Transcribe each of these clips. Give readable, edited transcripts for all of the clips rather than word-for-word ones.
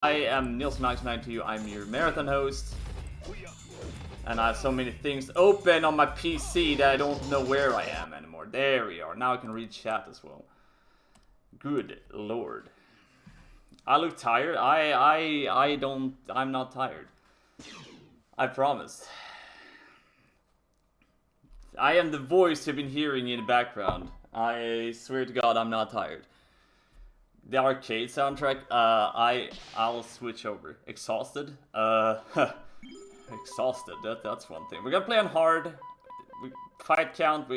I am NilssonAlex92, I'm your marathon host. And I have so many things open on my PC that I don't know where I am anymore. There we are. Now I can read chat as well. Good lord. I look tired. I'm not tired. I promise. I am the voice you've been hearing in the background. I swear to God, I'm not tired. The arcade soundtrack, I'll switch over. Exhausted? Exhausted, that's one thing. We're gonna play on hard. Fight count,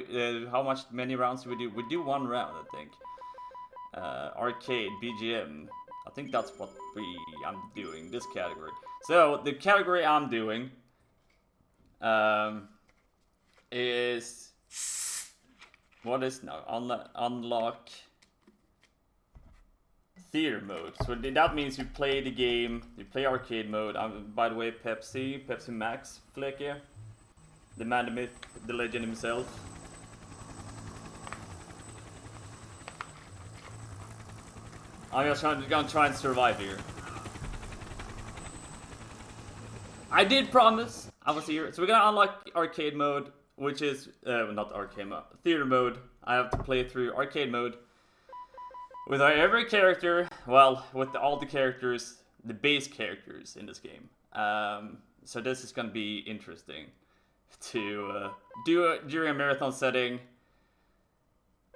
many rounds do we do? We do one round, I think. Arcade, BGM. I think that's what I'm doing, this category. So, the category I'm doing is... What is now? Unlock theater mode. So that means you play the game, you play arcade mode. By the way, Pepsi Max Flick here. The man, the myth, the legend himself. I'm just gonna try and survive here. I did promise I was here. So we're gonna unlock arcade mode, which is, not arcade mode, theater mode. I have to play through arcade mode. With every character, well, with all the characters, the base characters in this game. So this is gonna be interesting to do during a marathon setting.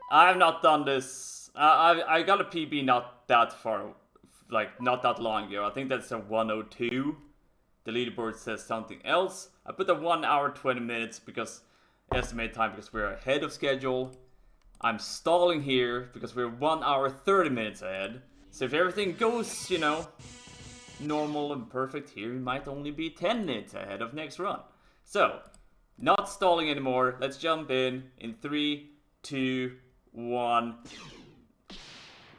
I have not done this. I got a PB not that far, like not that long ago. I think that's a 1:02. The leaderboard says something else. I put the 1 hour 20 minutes because estimate time because we're ahead of schedule. I'm stalling here because we're 1 hour 30 minutes ahead. So if everything goes, you know, normal and perfect here, we might only be 10 minutes ahead of next run. So, not stalling anymore. Let's jump in 3, 2, 1.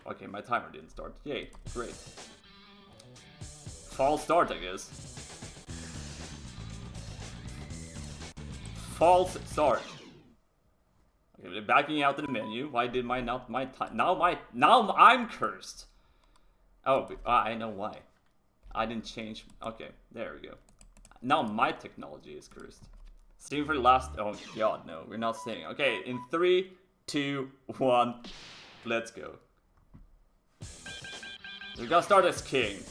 Okay, my timer didn't start. Yay, great. False start, I guess. False start. Okay, backing out of the menu. Why did now I'm cursed. Oh, I know why. I didn't change. Okay, there we go. Now my technology is cursed. Stream for the last. Oh God, no, we're not staying. Okay, in 3, 2, 1, let's go. We're gonna start as king.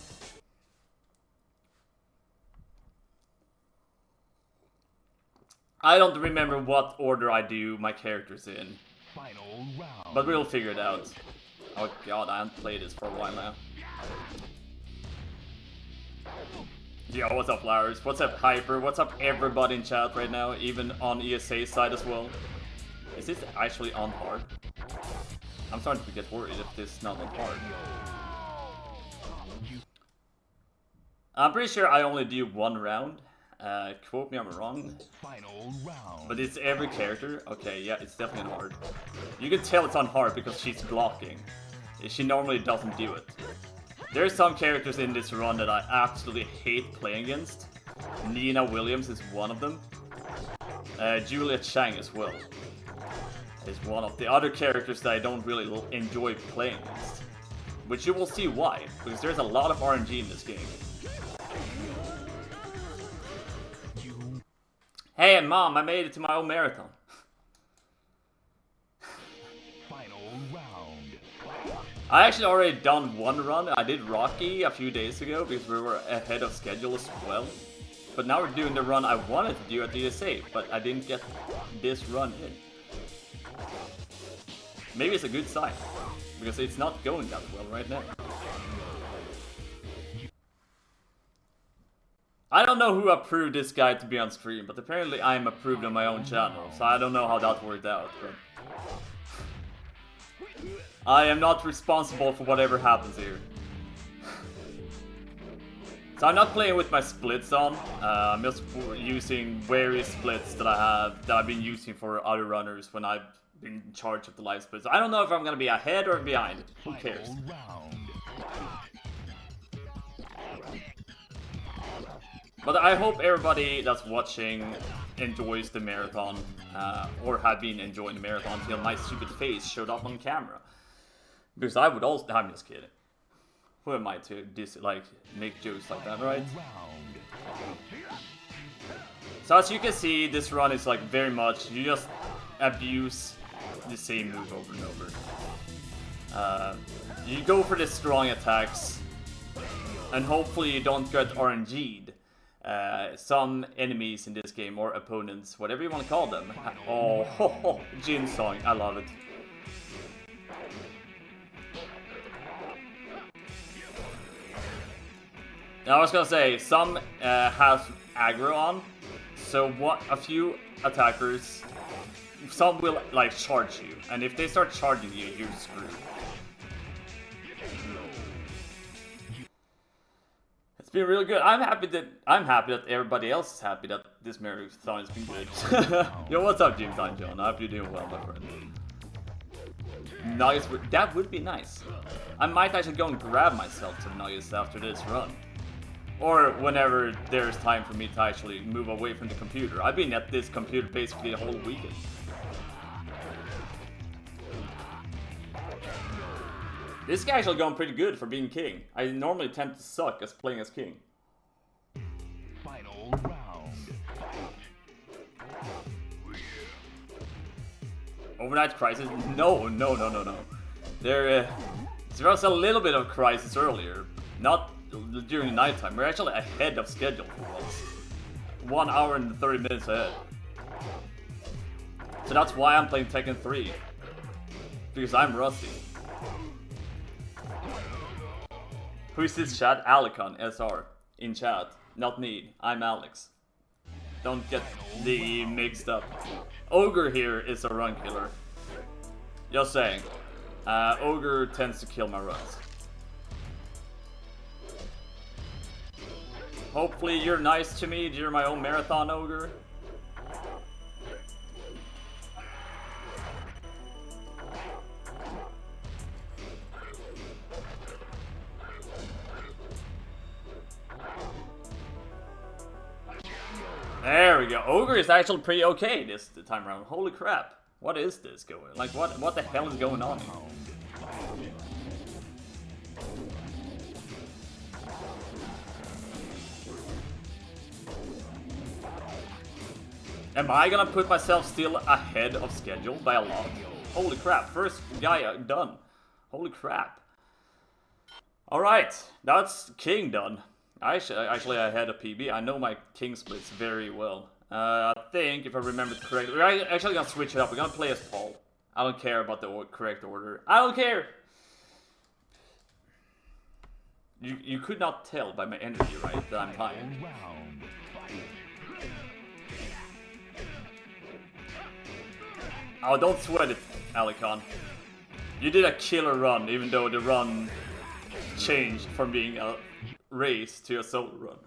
I don't remember what order I do my characters in. Final round. But we'll figure it out. Oh God, I haven't played this for a while now. Yo, what's up, Lars? What's up, Hyper? What's up, everybody in chat right now, even on ESA side as well? Is this actually on hard? I'm starting to get worried if this is not on hard. I'm pretty sure I only do one round. Quote me if I'm wrong. Final round. But it's every character. Okay, yeah, it's definitely on hard. You can tell it's on hard because she's blocking. She normally doesn't do it. There's some characters in this run that I absolutely hate playing against. Nina Williams is one of them. Julia Chang as well is one of the other characters that I don't really enjoy playing against. Which you will see why, because there's a lot of RNG in this game. Hey Mom, I made it to my own marathon. Final round. I actually already done one run. I did Rocky a few days ago because we were ahead of schedule as well. But now we're doing the run I wanted to do at the ESA, but I didn't get this run in. Maybe it's a good sign, because it's not going that well right now. I don't know who approved this guy to be on stream, but apparently I'm approved on my own channel, so I don't know how that worked out, but... I am not responsible for whatever happens here. So I'm not playing with my splits on, I'm just using various splits that I've been using for other runners when I've been in charge of the live splits. So I don't know if I'm gonna be ahead or behind, who cares? But I hope everybody that's watching enjoys the marathon, or had been enjoying the marathon until my stupid face showed up on camera. Because I would also... I'm just kidding. Who am I to make jokes like that, right? So as you can see, this run is like very much you just abuse the same move over and over. You go for the strong attacks, and hopefully you don't get RNG'd. Some enemies in this game, or opponents, whatever you want to call them. Oh, Jin song, I love it. Now I was gonna say, some have aggro on, so a few attackers, some will like charge you, and if they start charging you, you're screwed. It's been really good. I'm happy that everybody else is happy that this marathon has been good. Yo, what's up, James? I'm John. I hope you're doing well, my friend. Nice. That would be nice. I might actually go and grab myself some nuggets after this run. Or whenever there's time for me to actually move away from the computer. I've been at this computer basically the whole weekend. This guy's actually going pretty good for being king. I normally tend to suck as playing as king. Final round. Overnight crisis? No. There was a little bit of crisis earlier. Not during nighttime. We're actually ahead of schedule for once. 1 hour and 30 minutes ahead. So that's why I'm playing Tekken 3. Because I'm rusty. Who is this chat? Alicon SR in chat. Not me. I'm Alex. Don't get the mixed up. Ogre here is a run killer. Just saying. Ogre tends to kill my runs. Hopefully you're nice to me during my own marathon, Ogre. There we go. Ogre is actually pretty okay this time around. Holy crap. What is this going? Like, what the hell is going on here? Am I gonna put myself still ahead of schedule by a lot? Holy crap. First guy done. Holy crap. Alright. That's king done. Actually, I had a PB. I know my king splits very well. I think, if I remember correctly, we're actually gonna switch it up. We're gonna play as Paul. I don't care about the correct order. I don't care! You could not tell by my energy, right, that I'm tired. Oh, don't sweat it, Alicon. You did a killer run, even though the run changed from being a race to a solo run.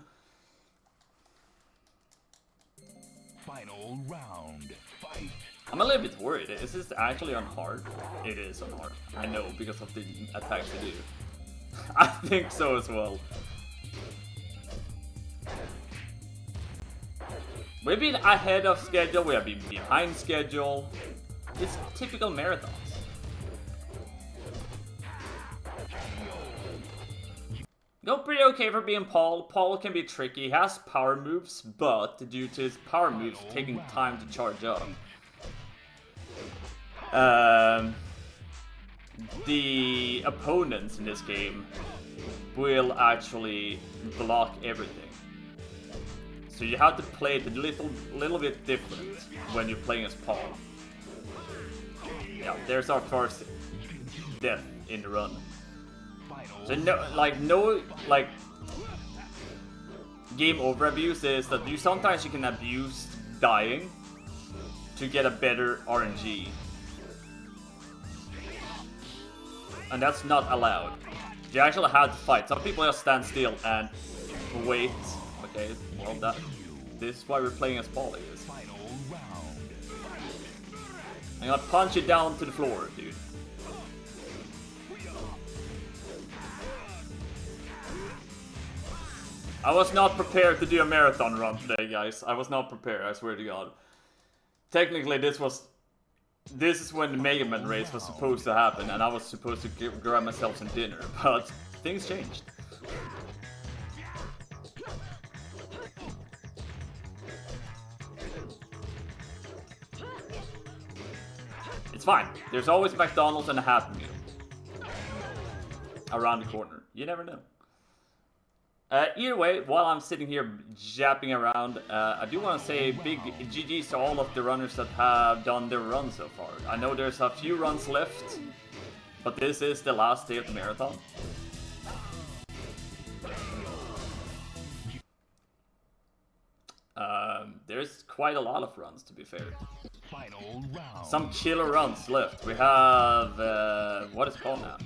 Final round. Fight. I'm a little bit worried. Is this actually on hard? It is on hard. I know, because of the attacks they do. I think so as well. We've been ahead of schedule, we have been behind schedule. It's typical marathons. Go pretty okay for being Paul. Paul can be tricky, he has power moves, but due to his power moves taking time to charge up, the opponents in this game will actually block everything. So you have to play it a little bit different when you're playing as Paul. Yeah, there's our first death in the run. So no game over abuse is that sometimes you can abuse dying to get a better RNG. And that's not allowed. You actually have to fight. Some people just stand still and wait. Okay, well this is why we're playing as Paul, I guess. I'm gonna punch it down to the floor, dude. I was not prepared to do a marathon run today, guys. I was not prepared, I swear to God. Technically, this is when the Mega Man race was supposed to happen, and I was supposed to grab myself some dinner, but things changed. It's fine. There's always McDonald's and a Happy Meal around the corner. You never know. Either way, while I'm sitting here japping around, I do want to say big GG's to all of the runners that have done their run so far. I know there's a few runs left, but this is the last day of the marathon. There's quite a lot of runs, to be fair. Final round. Some killer runs left. We have, what is it called now?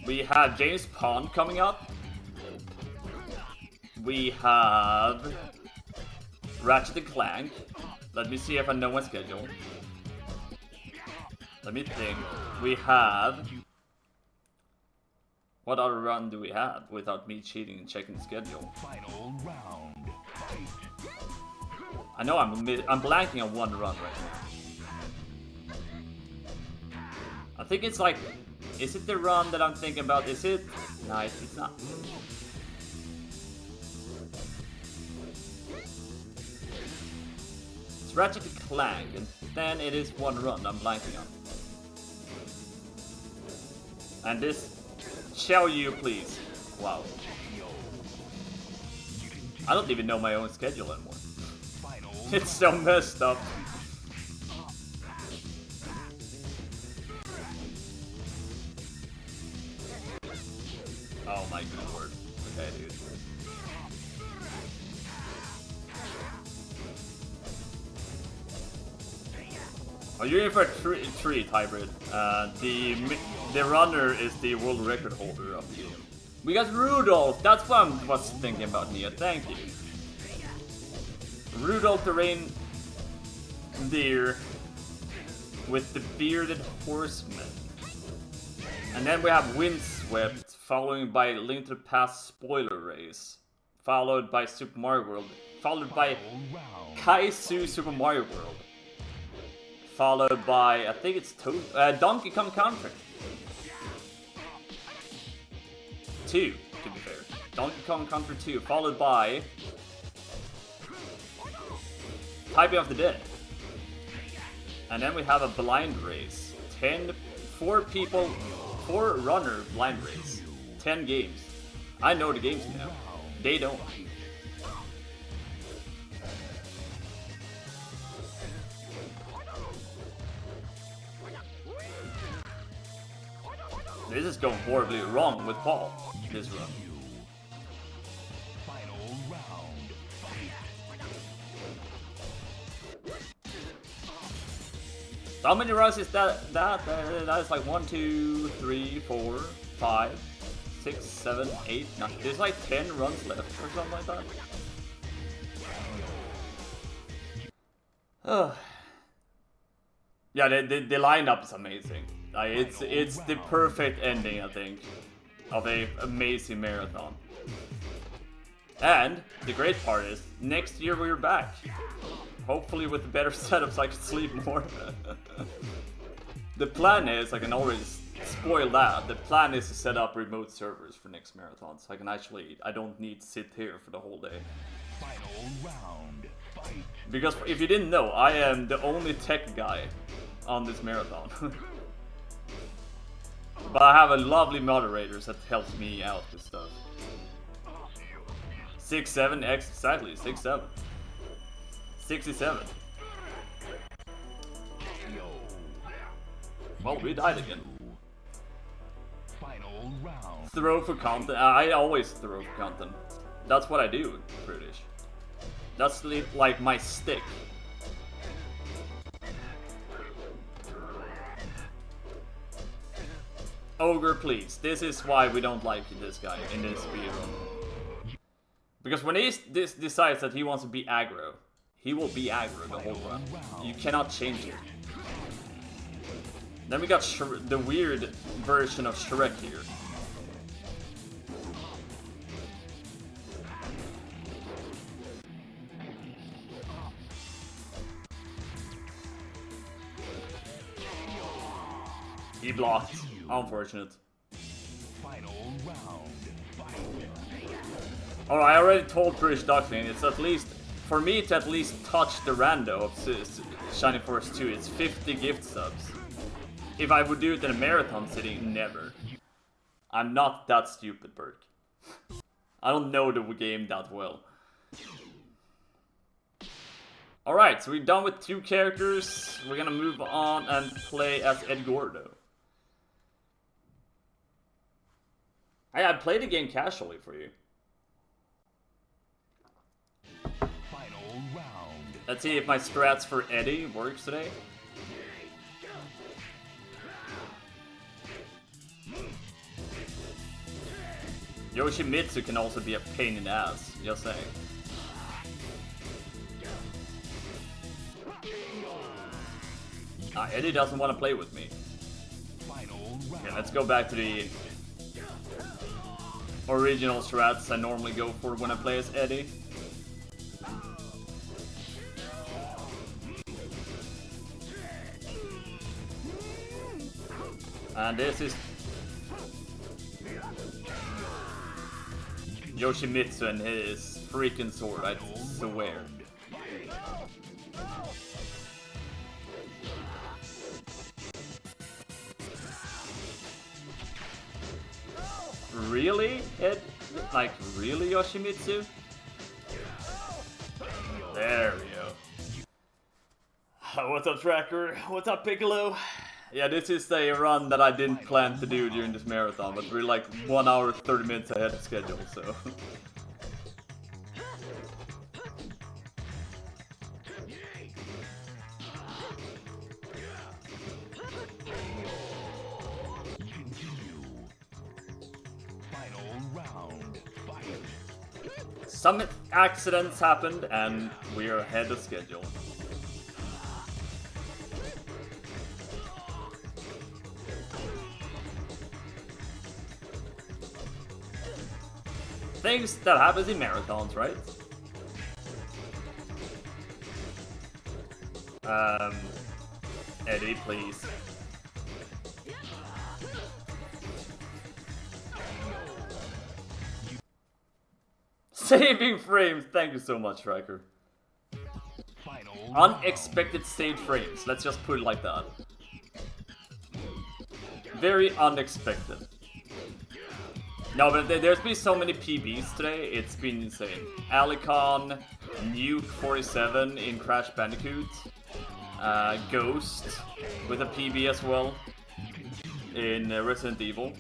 We have James Pond coming up. We have Ratchet & Clank. Let me see if I know my schedule. Let me think. We have... What other run do we have without me cheating and checking the schedule? Final round. Fight. I know I'm blanking on one run right now. I think it's like... Is it the run that I'm thinking about? Is it? No, it's not. It's Ratchet & Clank, and then it is one run I'm blanking on. And this... Shall you please? Wow. I don't even know my own schedule anymore. It's so messed up. Oh my good word. Okay, dude. Oh, you're in for a treat, Hybrid. The runner is the world record holder of the game. We got Rudolph! That's what I was thinking about, Nia. Thank you. Rudolph the reindeer with the bearded horseman. And then we have Windswept, following by Link to the Past spoiler race, followed by Super Mario World, followed by Kaizu Super Mario World, followed by, I think it's Donkey Kong Country 2, to be fair. Donkey Kong Country 2, followed by Typing of the Dead. And then we have a blind race. 4 runner blind race. 10 games. I know the games now. They don't. This is going horribly wrong with Paul. This run. Final round. How many runs is that? That is like 1, 2, 3, 4, 5, 6, 7, 8, 9. There's like 10 runs left or something like that. Yeah, the lineup is amazing. It's the perfect ending, I think, of a amazing marathon. And the great part is, next year we're back. Hopefully with a better setup so I can sleep more. The plan is, I can already spoil that, the plan is to set up remote servers for next marathon, so I can actually, I don't need to sit here for the whole day. Final round. Fight. Because if you didn't know, I am the only tech guy on this marathon. But I have a lovely moderators that helps me out with stuff. 6-7, exactly, 6-7. 67. Well, we died again. Final round. Throw for content. I always throw for content. That's what I do, British. That's like my stick. Ogre, please. This is why we don't like this guy in this speedrun. Because when he decides that he wants to be aggro, he will be aggro the whole run. You cannot change it. Then we got the weird version of Shrek here. He blocked. Unfortunate. Oh, I already told British Duckling, it's at least, for me to at least touch the rando of Shining Force 2, it's 50 gift subs. If I would do it in a marathon sitting, never. I'm not that stupid, Burke. I don't know the game that well. Alright, so we're done with 2 characters. We're gonna move on and play as Ed Gordo. Hey, I played the game casually for you. Final round. Let's see if my strats for Eddie works today. Yoshimitsu can also be a pain in the ass, just saying. Eddie doesn't want to play with me. Okay, let's go back to the original strats I normally go for when I play as Eddie. And this is Yoshimitsu and his freaking sword, I swear. Really, Ed? Like, really, Yoshimitsu? There we go. What's up, Tracker? What's up, Piccolo? Yeah, this is a run that I didn't plan to do during this marathon, but we're like 1 hour 30 minutes ahead of schedule, so... Some accidents happened, and we are ahead of schedule. Things that happens in marathons, right? Eddie, please. Saving frames, thank you so much, Striker. Unexpected saved frames, let's just put it like that. Very unexpected. No, but there's been so many PBs today, it's been insane. Alicon, Nuke 47 in Crash Bandicoot, Ghost with a PB as well in Resident Evil.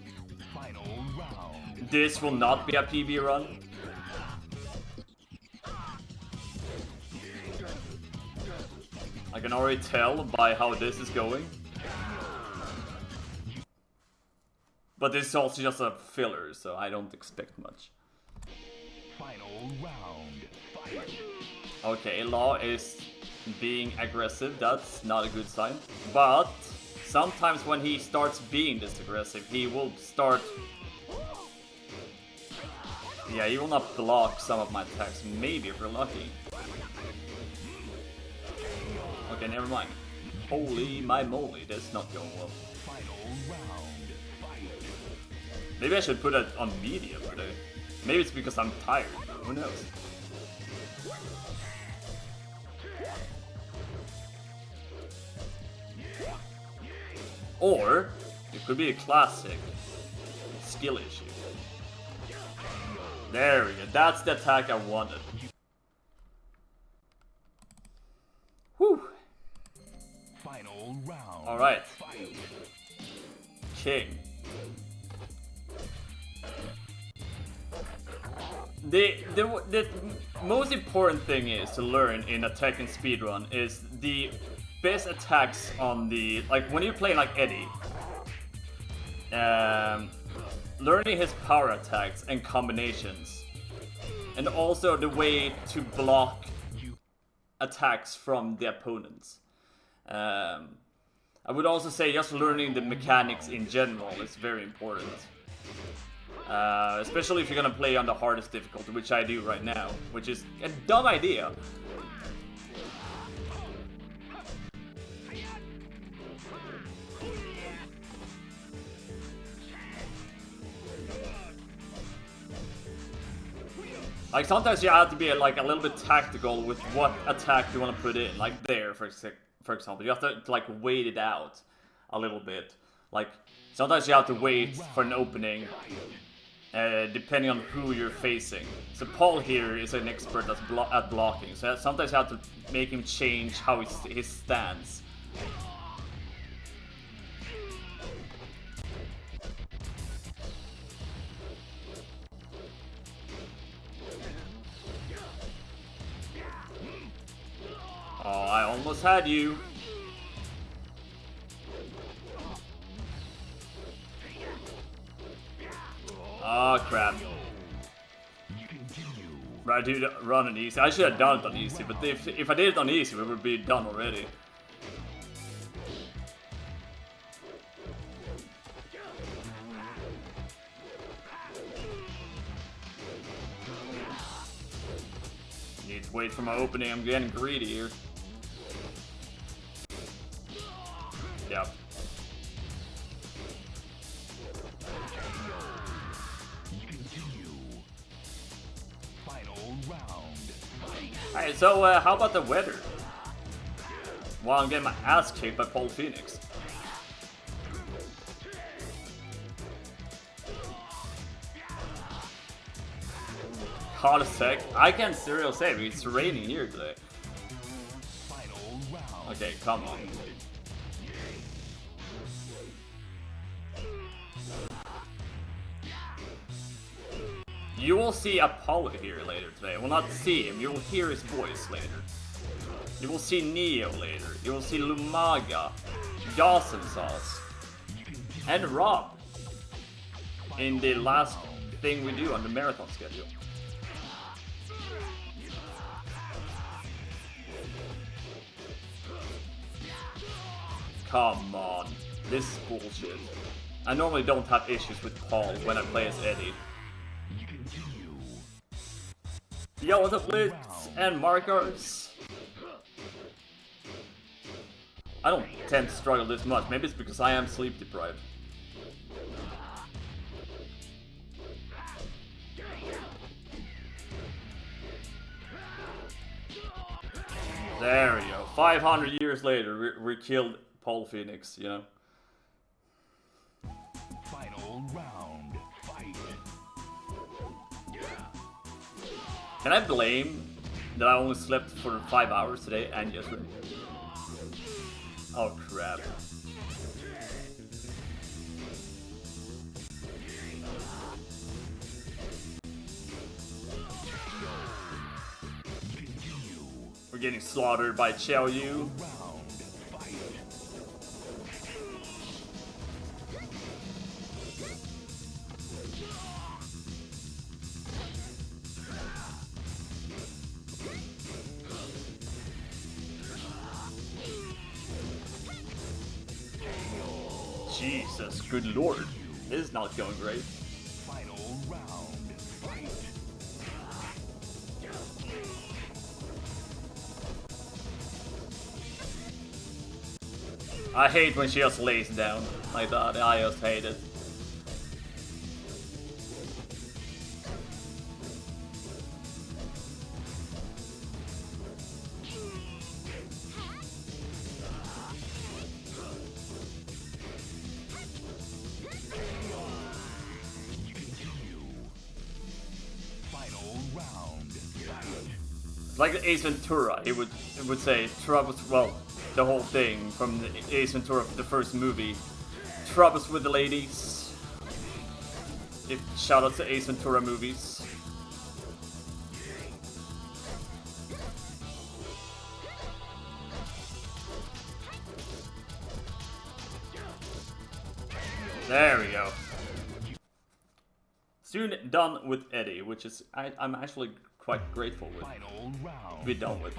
This will not be a PB run. I can already tell by how this is going. But this is also just a filler, so I don't expect much. Final round. Fight. Okay, Law is being aggressive, that's not a good sign. But sometimes when he starts being this aggressive, he will start... Yeah, he will not block some of my attacks, maybe if we're lucky. Okay, never mind. Holy my moly, that's not going well. Maybe I should put it on medium today. Maybe it's because I'm tired. Who knows? Or it could be a classic skill issue. There we go. That's the attack I wanted. Whew. Final round. All right. King. The most important thing is to learn in a Tekken speedrun is the best attacks on the, like when you're playing like Eddie, learning his power attacks and combinations, and also the way to block attacks from the opponents. I would also say just learning the mechanics in general is very important. Especially if you're gonna play on the hardest difficulty, which I do right now, which is a dumb idea. Like sometimes you have to be like a little bit tactical with what attack you want to put in. Like there, for example, you have to like wait it out a little bit. Like sometimes you have to wait for an opening, depending on who you're facing. So Paul here is an expert at blocking. So sometimes you have to make him change how his stance. Oh, I almost had you. Oh, crap. Right, dude, run on easy. I should have done it on easy, but if I did it on easy, we would be done already. Need to wait for my opening. I'm getting greedy here. Yep. Alright, so how about the weather? While I'm getting my ass kicked by Paul Phoenix. Hot as heck. I can't serial save. It's raining here today. Okay, come on. You will see Apollo here later today. You will not see him, you will hear his voice later. You will see Neo later. You will see Lumaga, Dawson Sauce, and Rob in the last thing we do on the marathon schedule. Come on, this is bullshit. I normally don't have issues with Paul when I play as Eddie. Yo, what's up, Blitz and Markers? I don't tend to struggle this much. Maybe it's because I am sleep deprived. There we go. 500 years later, we killed Paul Phoenix, you know? Final round. Fight. Can I blame that I only slept for 5 hours today and yesterday? Oh crap. We're getting slaughtered by Xiao Yu. Jesus, good lord. This is not going great. Final round. Fight. I hate when she just lays down like that. I just hate it. Like Ace Ventura, he would say troubles. Well, the whole thing from the Ace Ventura, the first movie, troubles with the ladies. If shout out to Ace Ventura movies. There we go. Soon done with Eddie, which is I'm actually quite grateful with to be done with.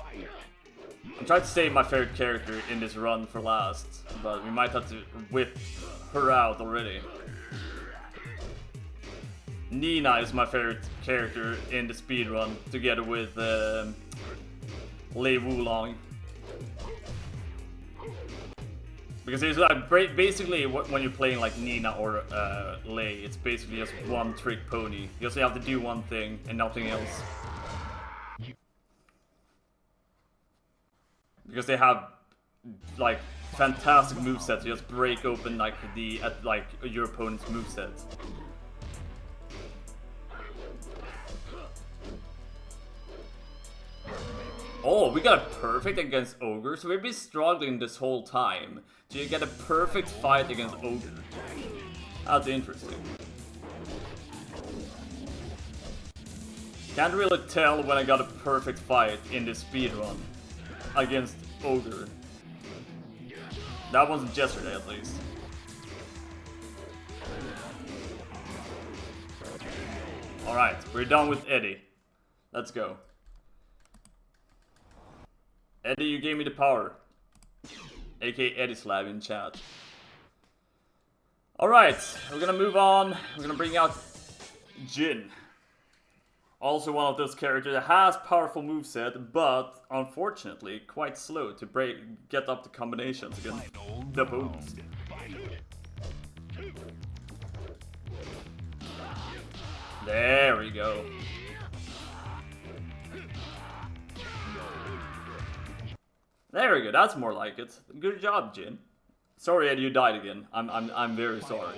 I'm trying to save my favorite character in this run for last, but we might have to whip her out already. Nina is my favorite character in the speedrun, together with Lei Wulong. Because it's like basically when you're playing like Nina or Lei, it's basically just one trick pony. You just have to do one thing and nothing else. Because they have like fantastic movesets, you just break open like your opponent's movesets. Oh, we got a perfect against Ogre, so we've been struggling this whole time to get a perfect fight against Ogre. That's interesting. Can't really tell when I got a perfect fight in this speedrun against Ogre. That wasn't yesterday, at least. Alright, we're done with Eddie. Let's go. Eddie, you gave me the power. aka Eddie Slab in chat. Alright, we're gonna move on. We're gonna bring out Jin. Also one of those characters that has powerful moveset, but unfortunately quite slow to get up the combinations against the opponents. There we go. There we go, that's more like it. Good job, Jin. Sorry Ed, you died again. I'm very sorry.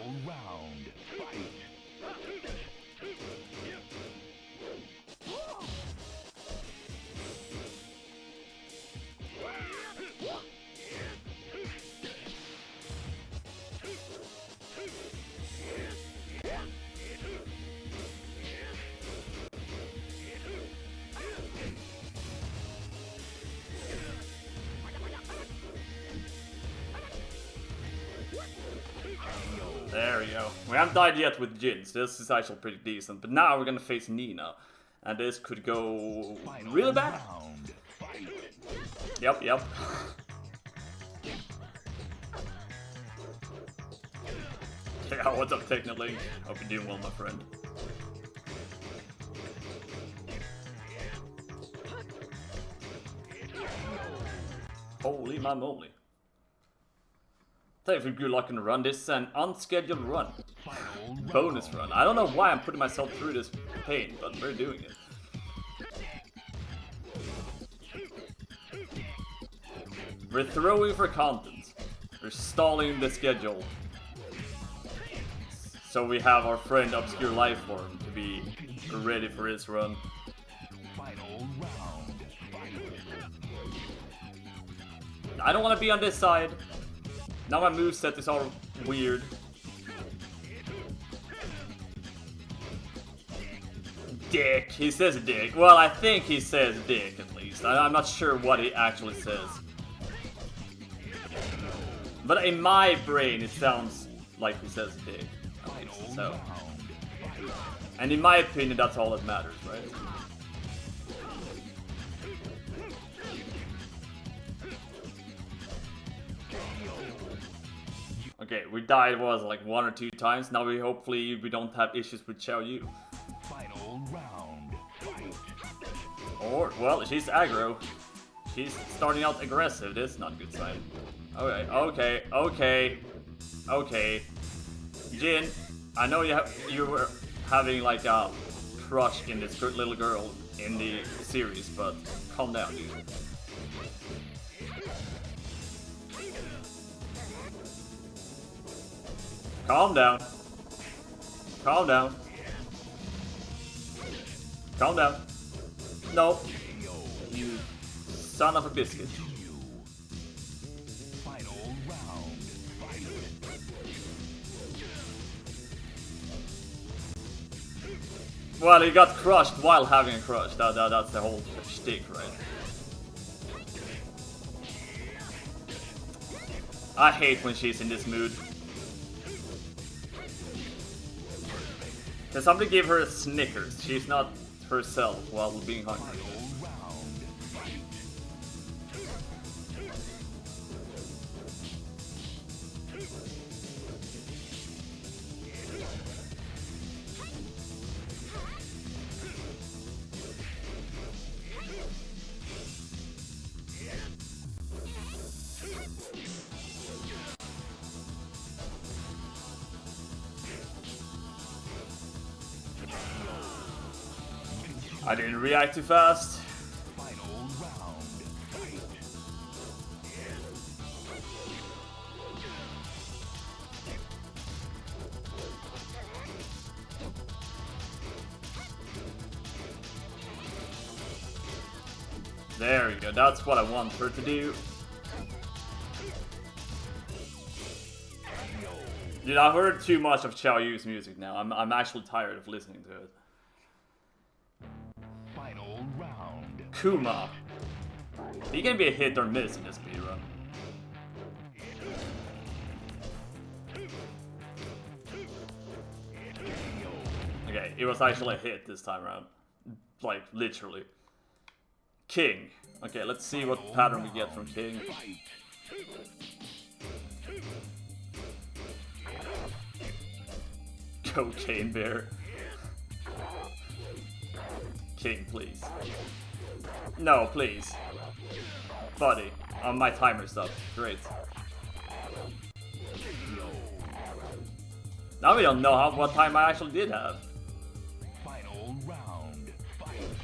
There we go. We haven't died yet with Jin, so this is actually pretty decent. But now we're gonna face Nina. And this could go really bad. Yep. Yeah, what's up, Tekken? Hope you're doing well, my friend. Holy my moly. Thank you for good luck in the run. This is an unscheduled run. Bonus run. I don't know why I'm putting myself through this pain, but we're doing it. We're throwing for content. We're stalling the schedule. So we have our friend Obscure Lifeform to be ready for his run. I don't want to be on this side. Now my moveset is all weird. Dick. He says dick. Well, I think he says dick at least. I'm not sure what he actually says. But in my brain, it sounds like he says dick. So. And in my opinion, that's all that matters, right? Okay, we died like 1 or 2 times. Now we hopefully we don't have issues with Xiao Yu. Final round. Or well, she's aggro. She's starting out aggressive. This is not a good sign. Okay. Jin, I know you were having like a crush in this little girl in the series, but calm down, dude. Calm down. Calm down. Calm down. No. You son of a biscuit. Final round. Well, he got crushed while having a crush. That's the whole shtick, right? I hate when she's in this mood. Can somebody give her a Snickers? She's not herself while being hungry. I didn't react too fast. Final round. Fight. There you go, that's what I want her to do. Dude, I've heard too much of Xiao Yu's music now. I'm actually tired of listening to it. Final round. Kuma. He can be a hit or miss in this speedrun. Okay, it was actually a hit this time around. Like, literally. King. Okay, let's see what pattern we get from King. Cocaine Bear. King, please. No, please. Buddy, on my timer stuff. Great. Now we don't know what time I actually did have. Final round. Fight.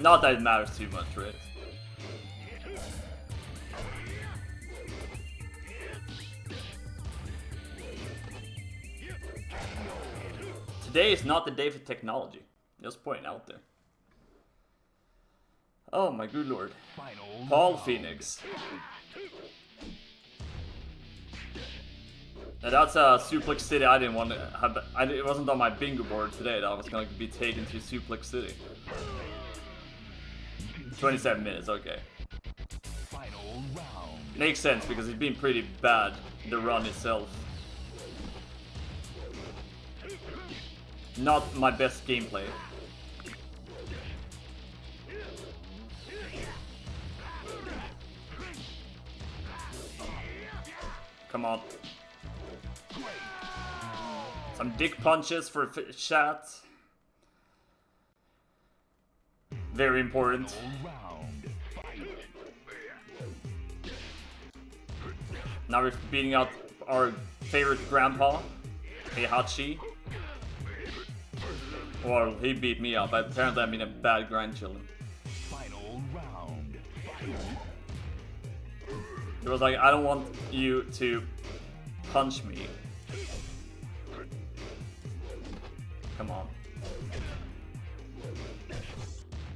Not that it matters too much, right? Today is not the day for technology. Just pointing out there. Oh my good lord. Final Paul round. Phoenix. Now that's a Suplex City I didn't want to have. It wasn't on my bingo board today that I was going to be taken to Suplex City. 27 minutes, okay. Final round. Makes sense because it's been pretty bad, the run itself. Not my best gameplay. Come on. Some dick punches for chat. Very important. Round. Now we're beating out our favorite grandpa, Heihachi. Well, he beat me up. Apparently I'm in a bad grandchildren. Final round. It was like, I don't want you to punch me. Come on.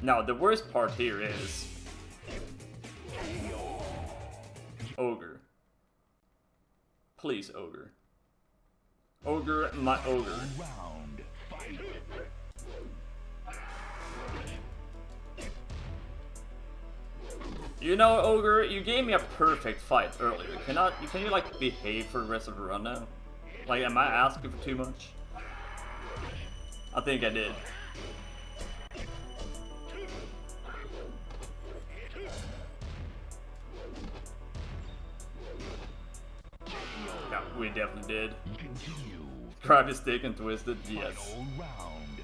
Now, the worst part here is Ogre. Please, Ogre. Ogre, my Ogre. Round. Fight. You know, Ogre, you gave me a perfect fight earlier. Can you like behave for the rest of the run now? Like, am I asking for too much? I think I did. Yeah, we definitely did. Continue. Grab his stick and twist it, yes. Final round.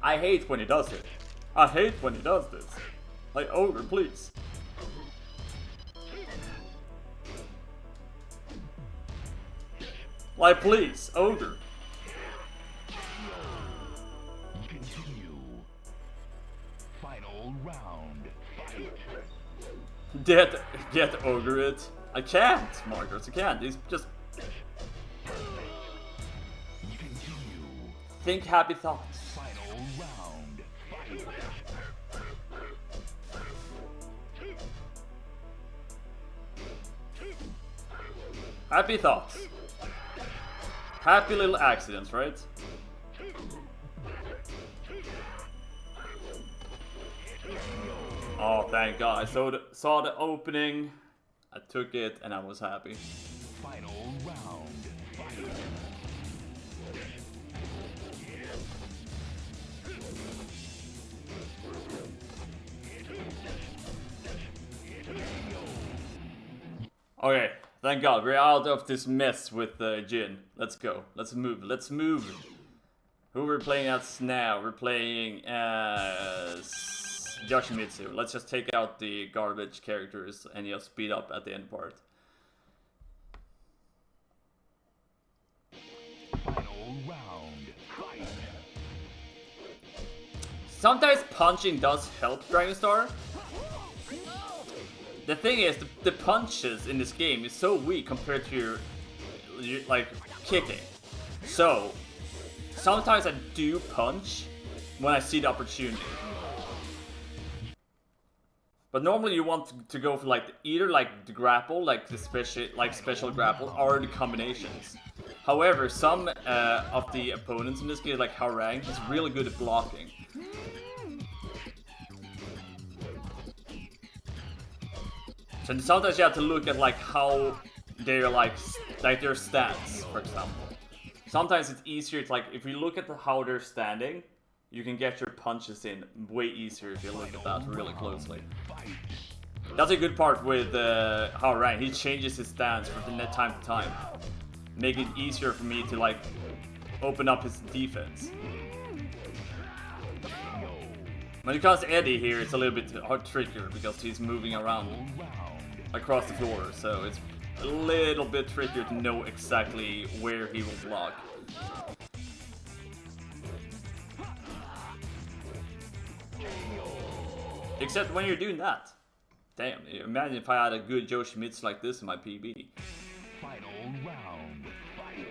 I hate when he does it. I hate when he does this. Like, Ogre, please. Like, please, Ogre. Continue. Final round. Get Ogre it. I can't, Marcus, I can't. He's just... Continue. Think happy thoughts. Final round. Happy thoughts. Happy little accidents, right? Oh, thank God. I saw the opening, I took it, and I was happy. Final round. Okay, thank God, we're out of this mess with Jin. Let's go. Let's move. Let's move. Who we're playing as now? We're playing as Yoshimitsu. Let's just take out the garbage characters and just speed up at the end part. Final round. Fight. Sometimes punching does help Dragonstar. The thing is, the punches in this game is so weak compared to your like kicking. So sometimes I do punch when I see the opportunity. But normally you want to go for like either like the grapple, like the special grapple, or the combinations. However, some of the opponents in this game, like Harang, is really good at blocking. So sometimes you have to look at like how they're like their stats, for example. Sometimes it's easier to like if you look at how they're standing, you can get your punches in way easier if you look at that really closely. That's a good part with Harang. He changes his stance from time to time, make it easier for me to like open up his defense. When it comes to Eddie here, it's a little bit trickier because he's moving around across the floor, so it's a little bit trickier to know exactly where he will block. Except when you're doing that. Damn, imagine if I had a good Yoshimitsu like this in my PB. Final round. Fight.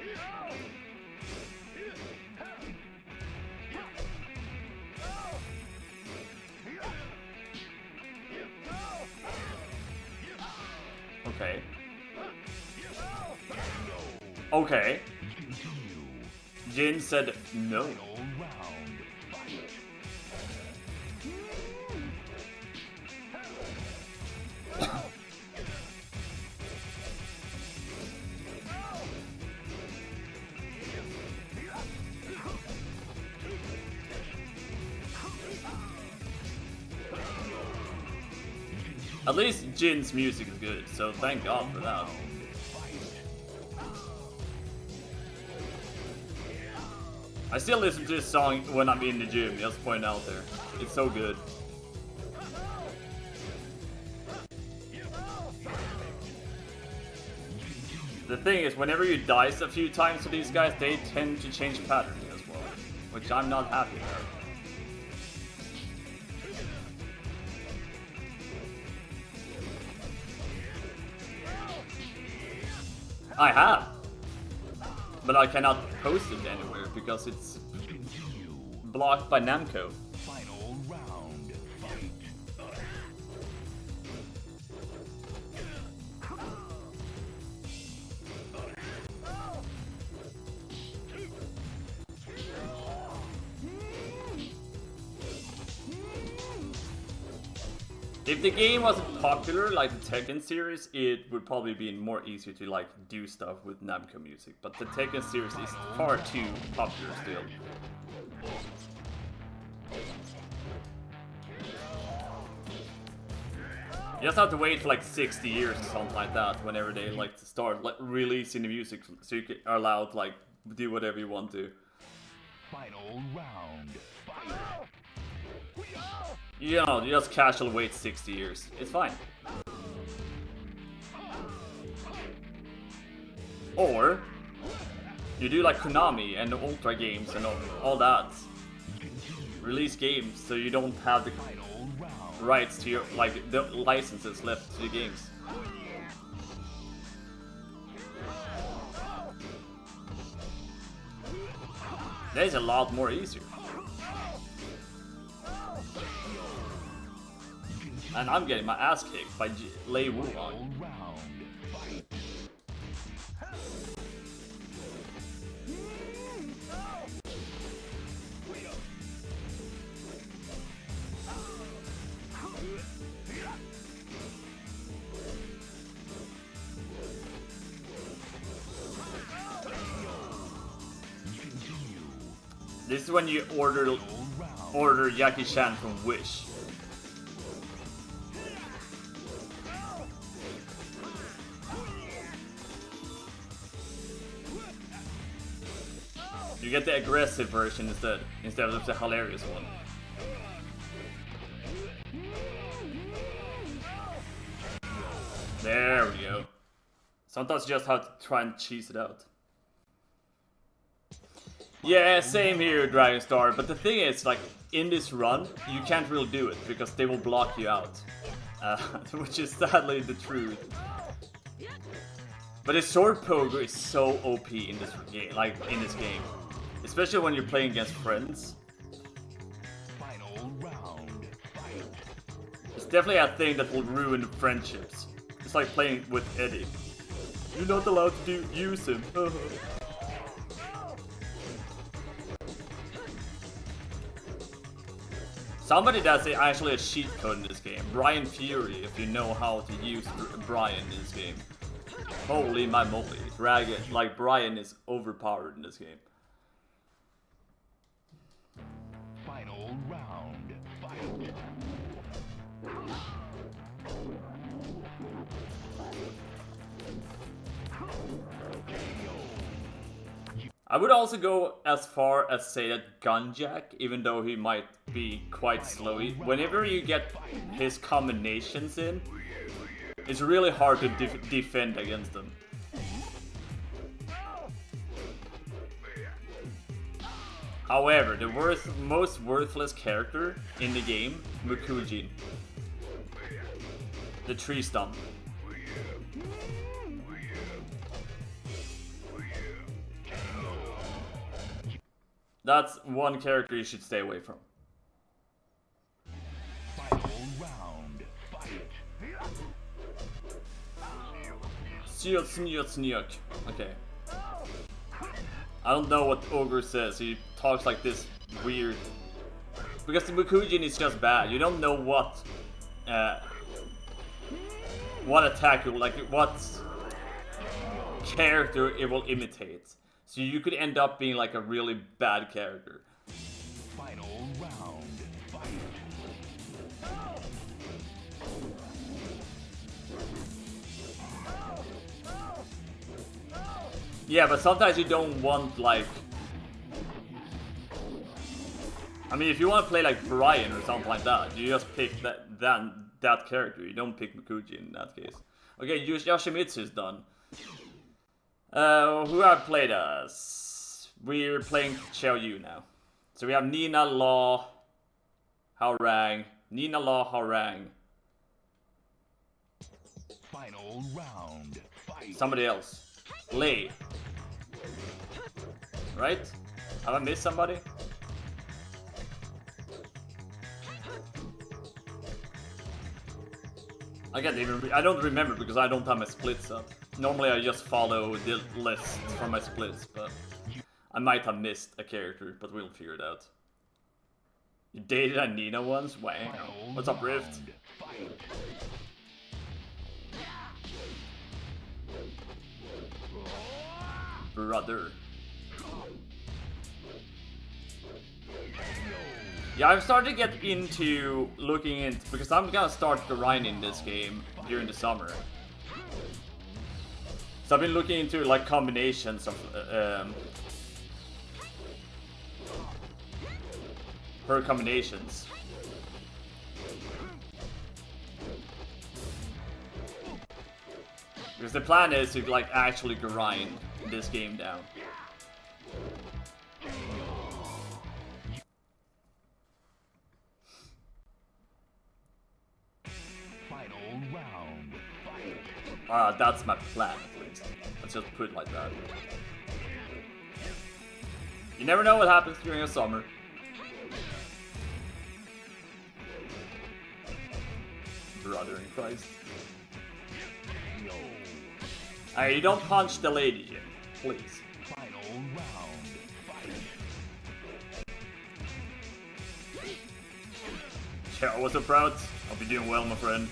Okay. Okay. Jin said no. At least Jin's music is good, so thank God for that. I still listen to this song when I'm in the gym, just point out there. It's so good. The thing is, whenever you dice a few times to these guys, they tend to change pattern as well, which I'm not happy about. I have, but I cannot post it anywhere because it's blocked by Namco. Final round. Fight. If the game wasn't popular like the Tekken series, it would probably be more easier to like do stuff with Namco music. But the Tekken series is far too popular still. You just have to wait for like 60 years or something like that whenever they like to start like releasing the music, so you are allowed to like do whatever you want to. Final round. Fight. You know, you just casual wait 60 years. It's fine. Or you do like Konami and the Ultra games and all that. Release games so you don't have the rights to your like the licenses left to the games. That is a lot more easier. And I'm getting my ass kicked by Lei Wulong. This is when you order Jackie Chan from Wish. You get the aggressive version instead of the hilarious one. There we go. Sometimes you just have to try and cheese it out. Yeah, same here, Dragonstar. But the thing is, like, in this run, you can't really do it because they will block you out. Which is sadly the truth. But his sword pogo is so OP in this game, especially when you're playing against friends. Final round. Fight. It's definitely a thing that will ruin friendships. It's like playing with Eddie. You're not allowed to use him. Somebody does actually a cheat code in this game. Brian Fury, if you know how to use Brian in this game. Holy my moly. Like Brian is overpowered in this game. Final round. Fight. I would also go as far as say that Gunjack, even though he might be quite slow. Whenever you get his combinations in, it's really hard to defend against them. However, the most worthless character in the game, Mukujin. The tree stump. That's one character you should stay away from. Final round. Fight. Okay. I don't know what Ogre says. He talks like this weird. Because the Mukujin is just bad. You don't know what attack you like, what character it will imitate. So you could end up being like a really bad character. Final round. Fight. Yeah, but sometimes you don't want like... I mean, if you want to play like Brian or something like that, you just pick that character. You don't pick Mikuji in that case. Okay, Yoshimitsu is done. Who have played as? We're playing Xiao Yu now. So we have Nina, Law, Haorang. Nina, Law, Haorang. Final round. Fight. Somebody else. Lei. Right? Have I missed somebody? I don't remember because I don't have my splits up. Normally I just follow the list for my splits, but I might have missed a character, but we'll figure it out. You dated a Nina once? Wow. What's up, Rift? Brother. Yeah, I'm starting to get into looking into, because I'm gonna start grinding this game during the summer. So I've been looking into like combinations of her combinations. Because the plan is to like actually grind this game down. Final round. Fight. That's my plan at least. Let's just put it like that. You never know what happens during a summer. Brother in Christ. Hey, you don't punch the lady, please. Final round. Fight. Yeah, what's up, Proud? Hope you're doing well, my friend.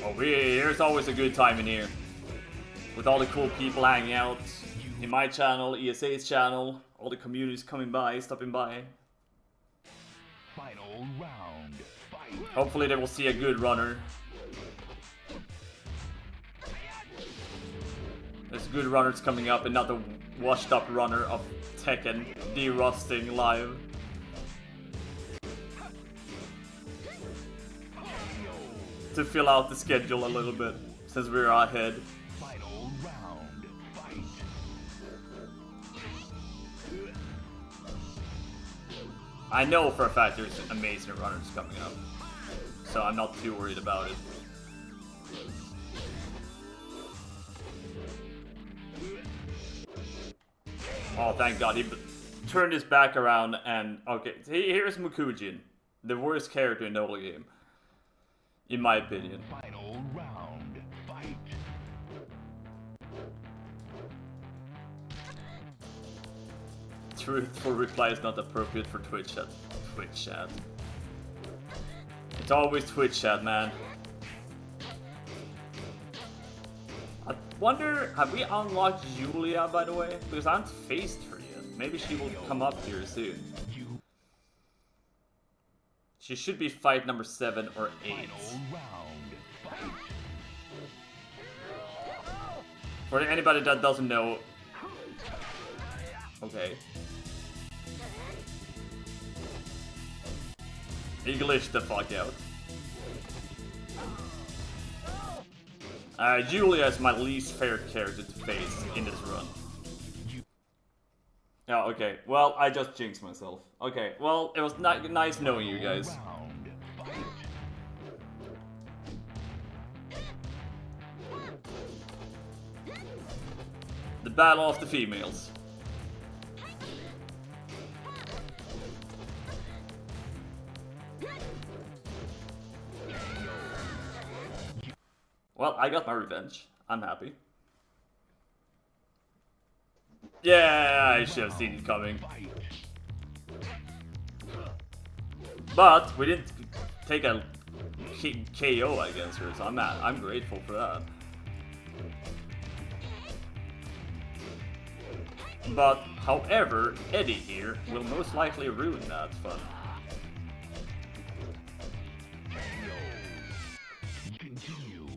Oh, here's always a good time in here. With all the cool people hanging out. In my channel, ESA's channel, all the communities coming by, stopping by. Final round. Fight. Hopefully they will see a good runner. There's good runners coming up and not the washed up runner of Tekken derusting live. To fill out the schedule a little bit. since we're ahead. Final round. Fight. I know for a fact there's amazing runners coming up, so I'm not too worried about it. Oh, thank God, he turned his back around and... Okay, here's Mukujin, the worst character in the whole game, in my opinion. Final round. Fight. Truthful reply is not appropriate for Twitch chat. Twitch chat. It's always Twitch chat, man. I wonder, have we unlocked Julia, by the way? Because I haven't faced her yet. Maybe she will come up here soon. She should be fight number 7 or 8. Final round. Fight. For anybody that doesn't know... Okay. English the fuck out. Julia is my least favorite character to face in this run. Oh, okay. Well, I just jinxed myself. Okay, well, it was nice knowing you guys. Round. Fight. The battle of the females. Well, I got my revenge. I'm happy. Yeah, I should have seen it coming. But we didn't take a KO against her, so I'm grateful for that. But, however, Eddie here will most likely ruin that fun. Continue.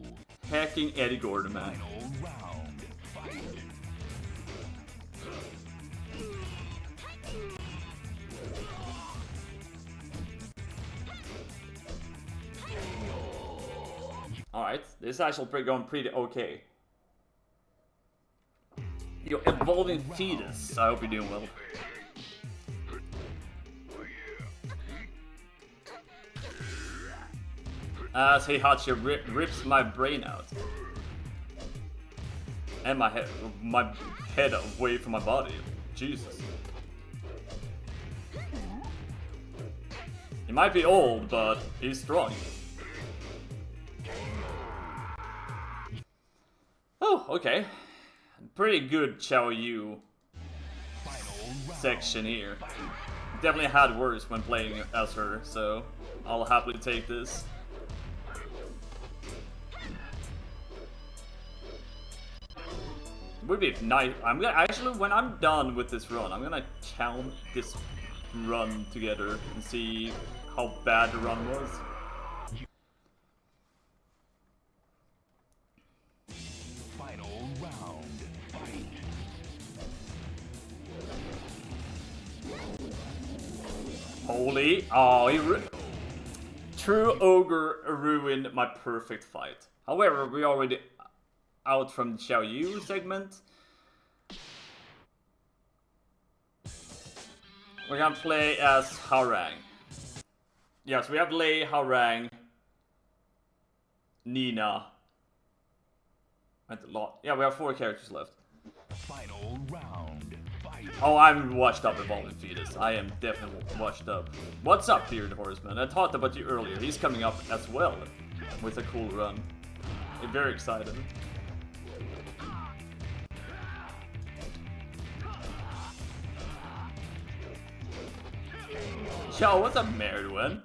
Hacking Eddie Gordon, man. Final round. Fight. Alright, this is actually going pretty okay. You're evolving fetus. I hope you're doing well. As Heihachi rips my brain out. And my head away from my body. Jesus. He might be old, but he's strong. Oh, okay. Pretty good Xiao Yu section here. Definitely had worse when playing as her, so I'll happily take this. Would be nice. I'm gonna actually, when I'm done with this run, I'm gonna count this run together and see how bad the run was. Final round. Fight. Holy! Oh, True Ogre ruined my perfect fight. However, we already out from the Xiao Yu segment. We're gonna play as Harang. Yes, we have Lei, Harang, Nina. And a lot. Yeah, we have 4 characters left. Final round. Fight. Oh, I'm washed up Evolving Fetus. I am definitely washed up. What's up, Bearded Horseman? I talked about you earlier. He's coming up as well with a cool run. I'm very excited. Yo, what's up, Meridwen?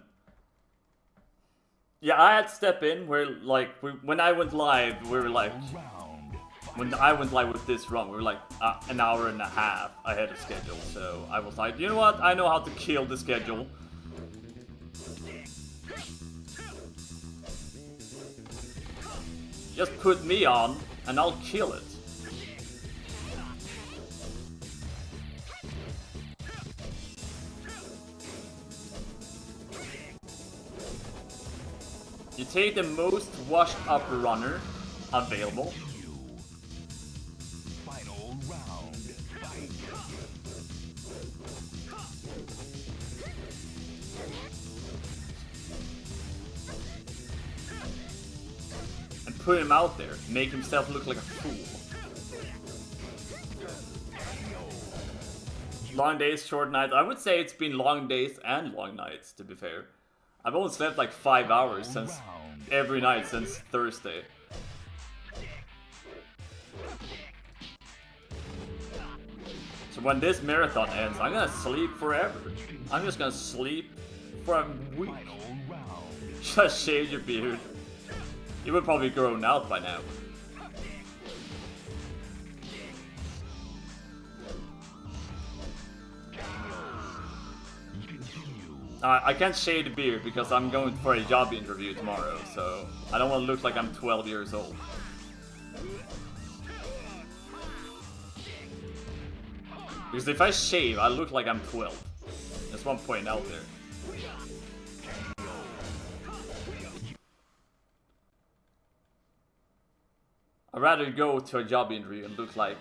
Yeah, I had to step in where, like, when I went live, we were like, when I went live with this run, we were like an hour and a half ahead of schedule. So I was like, you know what? I know how to kill the schedule. Just put me on, and I'll kill it. You take the most washed up runner available. Final round. Fight. And put him out there, make himself look like a fool. Long days, short nights. I would say it's been long days and long nights, to be fair. I've only slept like 5 hours since every night since Thursday. So when this marathon ends, I'm gonna sleep forever. I'm just gonna sleep for a week. Just shave your beard. You would probably grown out by now. I can't shave the beard because I'm going for a job interview tomorrow, so I don't want to look like I'm 12 years old. Because if I shave, I look like I'm 12. That's one point out there. I'd rather go to a job interview and look like...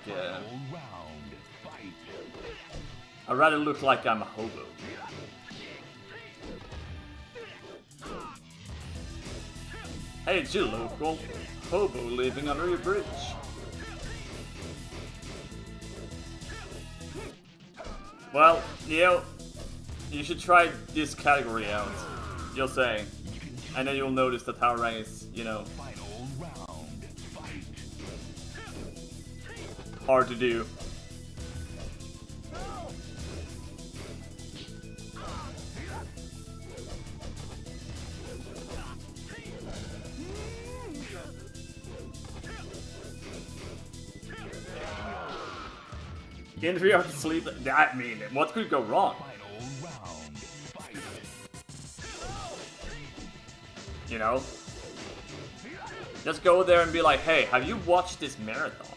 I'd rather look like I'm a hobo. Hey, it's you, local hobo living under your bridge. Well, you should try this category out. Just saying. And then you'll notice that tower rank is, hard to do. Interview after sleep. I mean, what could go wrong? You know? Just go there and be like, hey, have you watched this marathon?